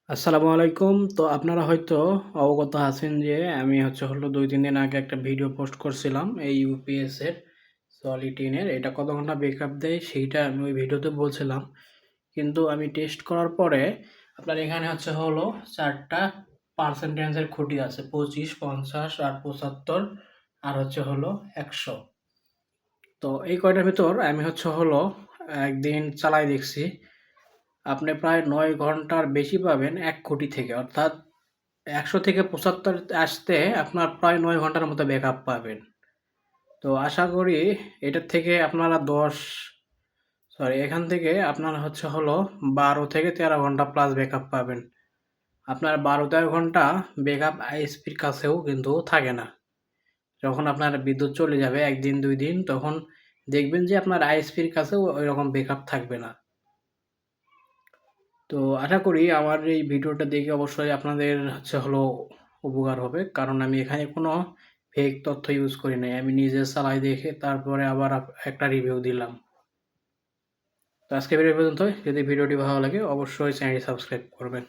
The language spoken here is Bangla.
আসসালামু আলাইকুম। তো আপনারা হয়তো অবগত আছেন যে আমি হলো ২-৩ দিন আগে একটা ভিডিও পোস্ট করছিলাম এই ইউপিএস এর সলিটিনের এটা কত ঘন্টা ব্যাকআপ দেয় সেইটা আমি ওই ভিডিওতে বলছিলাম। কিন্তু আমি টেস্ট করার পরে আপনার এখানে ৪টা পার্সেন্টেজের খুঁটি আছে ২৫, ৫০ আর ৭৫ আর ১০০। তো এই কয়টার ভিতর আমি একদিন চালায় দেখছি। আপনি প্রায় ৯ ঘন্টার বেশি পাবেন ১ কোটি থেকে। অর্থাৎ ১০০ থেকে ৭৫ আসতে আপনার প্রায় ৯ ঘন্টার মতো ব্যাকআপ পাবেন। তো আশা করি এটার থেকে আপনারা এখান থেকে আপনারা ১২ থেকে ১৩ ঘন্টা প্লাস ব্যাকআপ পাবেন। আপনার ১২-১৩ ঘন্টা ব্যাকআপ আইএসপির কাছেও কিন্তু থাকে না। যখন আপনার বিদ্যুৎ চলে যাবে ১ দিন ২ দিন তখন দেখবেন যে আপনার আইএসপির কাছেও ওইরকম ব্যাকআপ থাকবে না। তো আশা করি আমার এই ভিডিওটা দেখে অবশ্যই আপনাদের উপকার হবে। কারণ আমি এখানে কোনো ফেক তথ্য ইউজ করি নাই। আমি নিজে চালায় দেখে তারপরে আবার একটা রিভিউ দিলাম। তো আজকে ভিডিও এই পর্যন্তই। যদি ভিডিওটি ভালো লাগে অবশ্যই চ্যানেলটি সাবস্ক্রাইব করবেন।